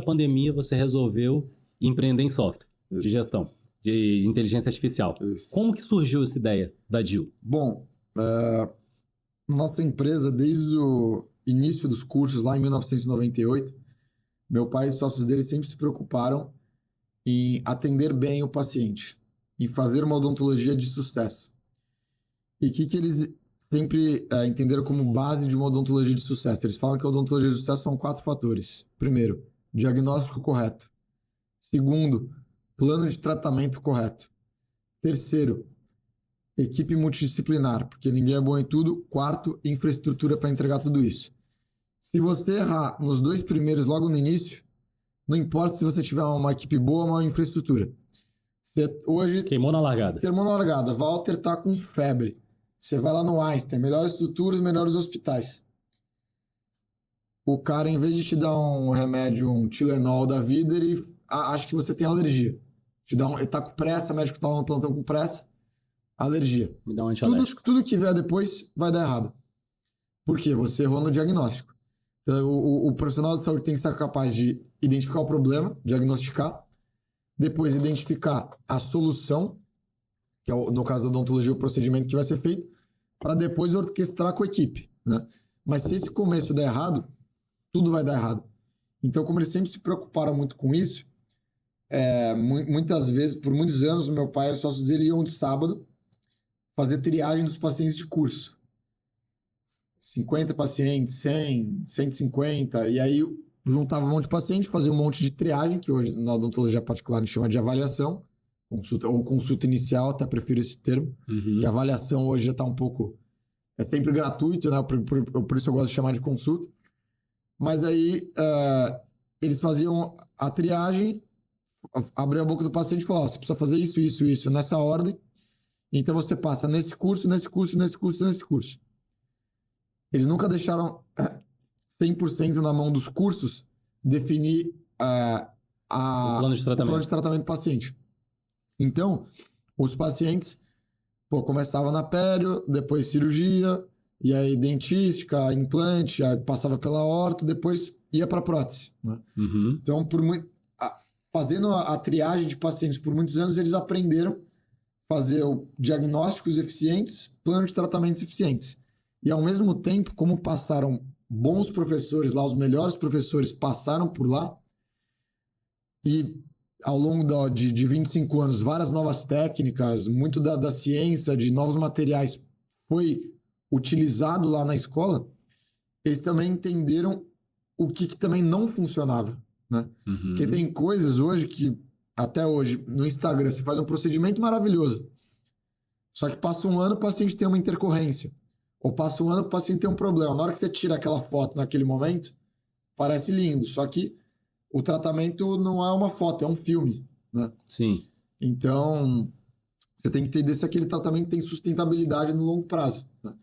da pandemia você resolveu empreender em software de gestão, de inteligência artificial. Isso. Como que surgiu essa ideia da DIL? Bom, nossa empresa, desde o início dos cursos, lá em 1998, meu pai e os sócios dele sempre se preocuparam em atender bem o paciente, em fazer uma odontologia de sucesso. E o que eles sempre entenderam como base de uma odontologia de sucesso? Eles falam que a odontologia de sucesso são 4 fatores. Primeiro, diagnóstico correto. Segundo, plano de tratamento correto. Terceiro, equipe multidisciplinar, porque ninguém é bom em tudo. Quarto, infraestrutura para entregar tudo isso. Se você errar nos 2 primeiros logo no início, não importa se você tiver uma equipe boa ou uma infraestrutura. Hoje, Queimou na largada. Walter tá com febre. Você vai lá no Einstein, melhores estruturas, melhores hospitais. O cara, em vez de te dar um remédio, um Tilenol da vida, ele acha que você tem alergia. Ele tá com pressa, o médico tá lá no plantão com pressa, alergia. Me dá um antialérgico. Tudo que vier depois vai dar errado. Por quê? Você errou no diagnóstico. Então, o profissional de saúde tem que ser capaz de identificar o problema, diagnosticar, depois identificar a solução, que é, no caso da odontologia, o procedimento que vai ser feito, para depois orquestrar com a equipe, né? Mas se esse começo der errado, tudo vai dar errado. Então, como eles sempre se preocuparam muito com isso, muitas vezes, por muitos anos, o meu pai e os sócios dele iam de sábado fazer triagem dos pacientes de curso. 50 pacientes, 100, 150, e aí juntava um monte de paciente, fazia um monte de triagem, que hoje na odontologia particular a gente chama de avaliação, consulta inicial, até prefiro esse termo, que a avaliação hoje já está um pouco... É sempre gratuito, né? Por isso eu gosto de chamar de consulta. Mas aí eles faziam a triagem, abriam a boca do paciente e falavam, você precisa fazer isso, isso, isso, nessa ordem. Então você passa nesse curso, nesse curso, nesse curso, nesse curso. Eles nunca deixaram 100% na mão dos cursos definir o plano de tratamento do paciente. Então, os pacientes começavam na pério, depois cirurgia, e aí dentística, implante, aí passava pela orto, depois ia para prótese. Né? Então, fazendo a triagem de pacientes por muitos anos, eles aprenderam a fazer diagnósticos eficientes, planos de tratamentos eficientes. E, ao mesmo tempo, como passaram bons professores lá, os melhores professores passaram por lá, e ao longo de 25 anos, várias novas técnicas, muito da ciência, de novos materiais foi utilizado lá na escola, eles também entenderam o que também não funcionava, né? Porque tem coisas hoje que, até hoje, no Instagram, você faz um procedimento maravilhoso, só que passa um ano, o paciente tem uma intercorrência, ou passa um ano, o paciente tem um problema. Na hora que você tira aquela foto naquele momento, parece lindo, só que o tratamento não é uma foto, é um filme, né? Sim. Então, você tem que entender se aquele tratamento tem sustentabilidade no longo prazo, né?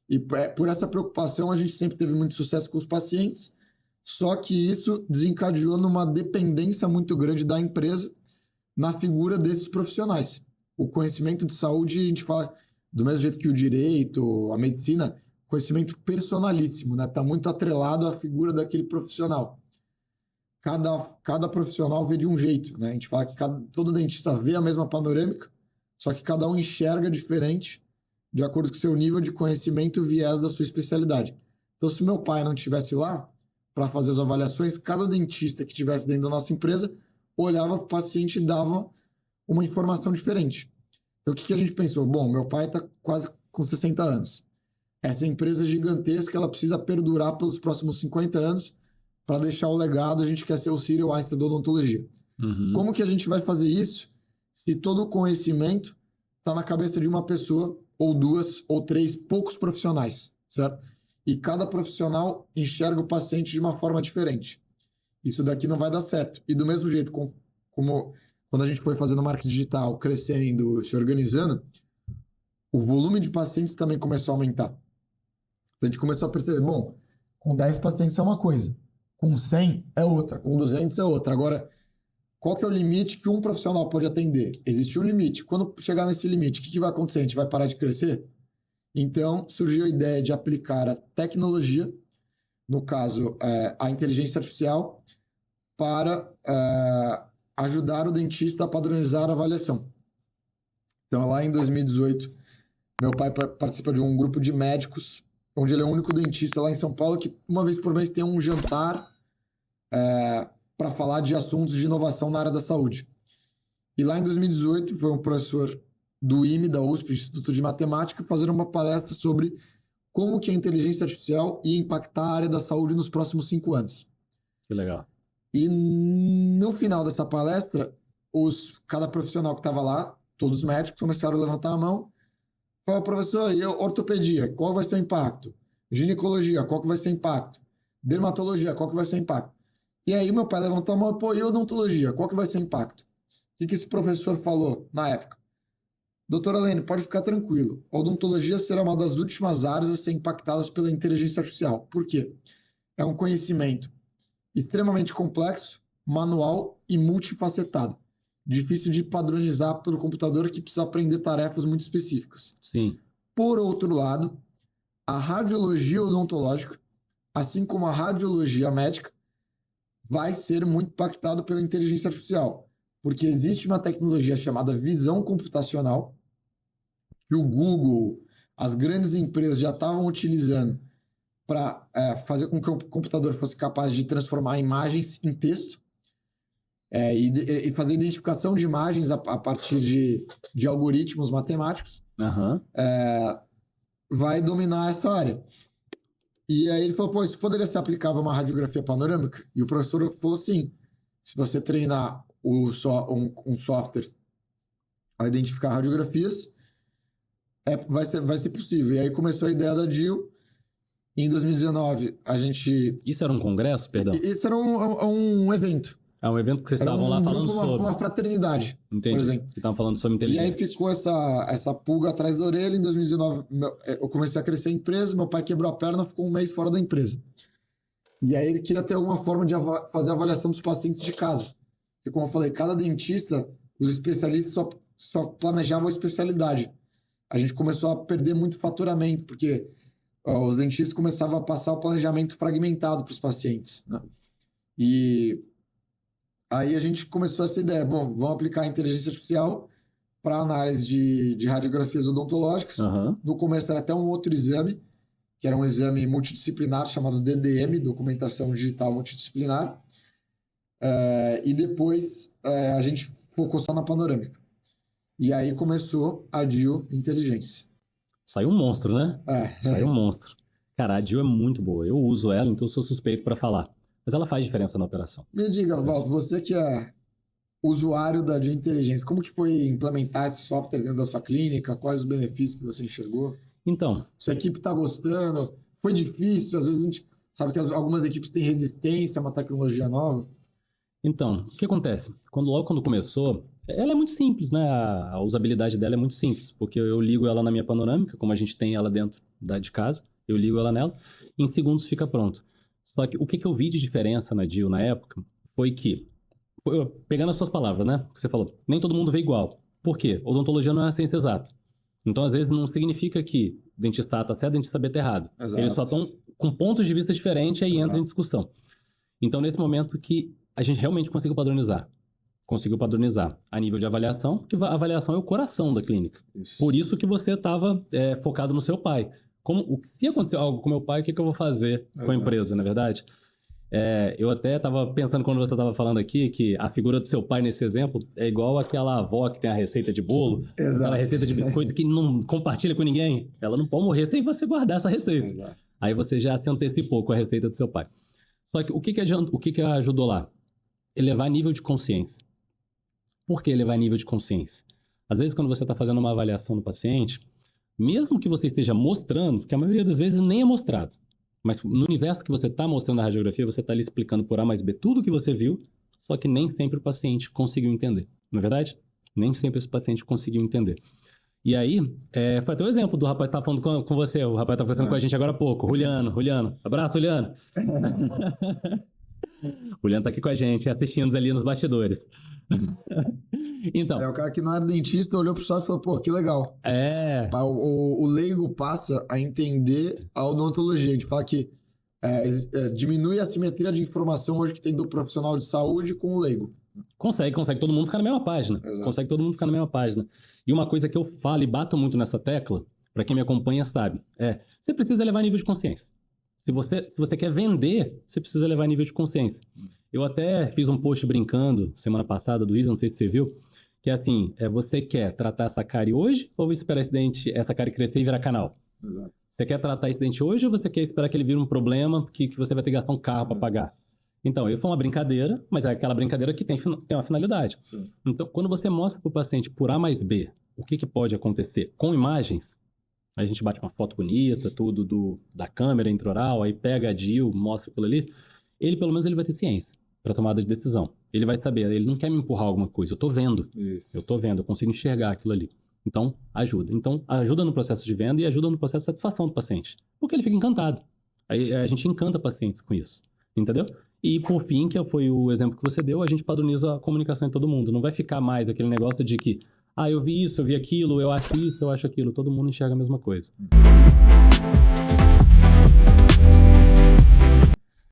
E por essa preocupação, a gente sempre teve muito sucesso com os pacientes, só que isso desencadeou numa dependência muito grande da empresa na figura desses profissionais. O conhecimento de saúde, a gente fala, do mesmo jeito que o direito, a medicina, conhecimento personalíssimo, né? Está muito atrelado à figura daquele profissional. Cada profissional vê de um jeito, né? A gente fala que todo dentista vê a mesma panorâmica, só que cada um enxerga diferente de acordo com o seu nível de conhecimento e viés da sua especialidade. Então, se meu pai não estivesse lá para fazer as avaliações, cada dentista que estivesse dentro da nossa empresa olhava para o paciente e dava uma informação diferente. Então, o que a gente pensou? Bom, meu pai está quase com 60 anos. Essa empresa gigantesca, ela precisa perdurar pelos próximos 50 anos. Para deixar o legado, a gente quer ser o Cyril Einstein da odontologia. Como que a gente vai fazer isso se todo o conhecimento está na cabeça de uma pessoa, ou 2, ou 3, poucos profissionais, certo? E cada profissional enxerga o paciente de uma forma diferente. Isso daqui não vai dar certo. E do mesmo jeito, como quando a gente foi fazendo marketing digital, crescendo, se organizando, o volume de pacientes também começou a aumentar. Então a gente começou a perceber, bom, com 10 pacientes é uma coisa, com 100 é outra, com 200 é outra. Agora, qual que é o limite que um profissional pode atender? Existe um limite. Quando chegar nesse limite, o que vai acontecer? A gente vai parar de crescer? Então, surgiu a ideia de aplicar a tecnologia, no caso, a inteligência artificial, para ajudar o dentista a padronizar a avaliação. Então, lá em 2018, meu pai participa de um grupo de médicos, onde ele é o único dentista lá em São Paulo que uma vez por mês tem um jantar para falar de assuntos de inovação na área da saúde. E lá em 2018, foi um professor do IME, da USP, Instituto de Matemática, fazer uma palestra sobre como que a inteligência artificial ia impactar a área da saúde nos próximos 5 anos. Que legal. E no final dessa palestra, cada profissional que estava lá, todos os médicos, começaram a levantar a mão. Falaram, professor, e ortopedia, qual vai ser o impacto? Ginecologia, qual que vai ser o impacto? Dermatologia, qual que vai ser o impacto? E aí meu pai levantou a mão, pô, e odontologia, qual que vai ser o impacto? O que esse professor falou na época? Doutora Lene, pode ficar tranquilo. A odontologia será uma das últimas áreas a ser impactadas pela inteligência artificial. Por quê? É um conhecimento extremamente complexo, manual e multifacetado. Difícil de padronizar pelo computador, que precisa aprender tarefas muito específicas. Sim. Por outro lado, a radiologia odontológica, assim como a radiologia médica, vai ser muito impactada pela inteligência artificial. Porque existe uma tecnologia chamada visão computacional, que o Google, as grandes empresas já estavam utilizando para fazer com que o computador fosse capaz de transformar imagens em texto e fazer identificação de imagens a partir de algoritmos matemáticos. Uhum. Vai dominar essa área. E aí ele falou, pô, isso poderia ser aplicável a uma radiografia panorâmica? E o professor falou, sim. Se você treinar um software a identificar radiografias, vai ser possível. E aí começou a ideia da DIL. Em 2019, a gente... Isso era um congresso, perdão? Isso era um evento. É um evento que vocês estavam lá falando sobre. Uma fraternidade, Entendi. por exemplo. Vocês estavam falando sobre inteligência. E aí ficou essa pulga atrás da orelha. Em 2019, eu comecei a crescer a empresa, meu pai quebrou a perna, ficou um mês fora da empresa. E aí ele queria ter alguma forma de fazer a avaliação dos pacientes de casa. Porque, como eu falei, cada dentista, os especialistas só planejavam a especialidade. A gente começou a perder muito faturamento, porque os dentistas começavam a passar o planejamento fragmentado para os pacientes, né? E aí a gente começou essa ideia, bom, vamos aplicar a inteligência artificial para análise de radiografias odontológicas. Uhum. No começo era até um outro exame, que era um exame multidisciplinar chamado DDM, Documentação Digital Multidisciplinar. E depois a gente focou só na panorâmica. E aí começou a DIL Inteligência. Saiu um monstro, né? Saiu um monstro. Cara, a DIL é muito boa. Eu uso ela, então eu sou suspeito para falar. Mas ela faz diferença na operação. Me diga, Walter, você que é usuário da DIL Inteligência, como que foi implementar esse software dentro da sua clínica? Quais os benefícios que você enxergou? Então... Sua equipe está gostando? Foi difícil? Às vezes a gente sabe que algumas equipes têm resistência a uma tecnologia nova. Então, o que acontece? Logo quando começou, ela é muito simples, né? A usabilidade dela é muito simples, porque eu ligo ela na minha panorâmica, como a gente tem ela dentro de casa, eu ligo ela nela, e em segundos fica pronto. Só que o que eu vi de diferença na DIL na época foi que, pegando as suas palavras, né? Que você falou, nem todo mundo vê igual. Por quê? Odontologia não é uma ciência exata. Então, às vezes, não significa que dentista A está certo, dentista B está errado. Exato. Eles só estão com pontos de vista diferentes e aí entra em discussão. Então, nesse momento que a gente realmente conseguiu padronizar a nível de avaliação, porque a avaliação é o coração da clínica. Isso. Por isso que você estava focado no seu pai. Se acontecer algo com meu pai, o que eu vou fazer com a empresa, na verdade? Eu até estava pensando quando você estava falando aqui que a figura do seu pai nesse exemplo é igual aquela avó que tem a receita de bolo, aquela receita de biscoito que não compartilha com ninguém. Ela não pode morrer sem você guardar essa receita. Exato. Aí você já se antecipou com a receita do seu pai. Só que o que ajudou lá? Elevar nível de consciência. Por que elevar nível de consciência? Às vezes, quando você está fazendo uma avaliação do paciente, mesmo que você esteja mostrando, que a maioria das vezes nem é mostrado, mas no universo que você está mostrando a radiografia, você está ali explicando por A mais B tudo que você viu, só que nem sempre o paciente conseguiu entender. Não é verdade? Nem sempre esse paciente conseguiu entender. E aí, foi até o exemplo do rapaz que estava falando com você, o rapaz estava conversando com a gente agora há pouco, Juliano. Abraço, Juliano. O Juliano está aqui com a gente, assistindo ali nos bastidores. Então, o cara que não era dentista olhou pro software e falou, pô, que legal. O leigo passa a entender a odontologia. A gente fala que diminui a simetria de informação hoje que tem do profissional de saúde com o leigo. Consegue todo mundo ficar na mesma página. Exato. Consegue todo mundo ficar na mesma página. E uma coisa que eu falo e bato muito nessa tecla, para quem me acompanha sabe, você precisa elevar nível de consciência. Se você quer vender, você precisa elevar nível de consciência. Eu até fiz um post brincando semana passada do Isa, não sei se você viu, que é assim, você quer tratar essa cárie hoje ou esperar essa cárie crescer e virar canal? Exato. Você quer tratar esse dente hoje ou você quer esperar que ele vire um problema que você vai ter que gastar um carro para pagar? Então, foi uma brincadeira, mas é aquela brincadeira que tem uma finalidade. Sim. Então, quando você mostra para o paciente por A mais B o que pode acontecer com imagens, a gente bate uma foto bonita, tudo da câmera intraoral, aí pega a DIL, mostra aquilo ali, ele pelo menos ele vai ter ciência para tomada de decisão. Ele vai saber, ele não quer me empurrar alguma coisa, eu tô vendo. Isso. Eu tô vendo, eu consigo enxergar aquilo ali. Então, ajuda. Então, ajuda no processo de venda e ajuda no processo de satisfação do paciente. Porque ele fica encantado. Aí a gente encanta pacientes com isso. Entendeu? E por fim, que foi o exemplo que você deu, a gente padroniza a comunicação em todo mundo. Não vai ficar mais aquele negócio de que, eu vi isso, eu vi aquilo, eu acho isso, eu acho aquilo. Todo mundo enxerga a mesma coisa.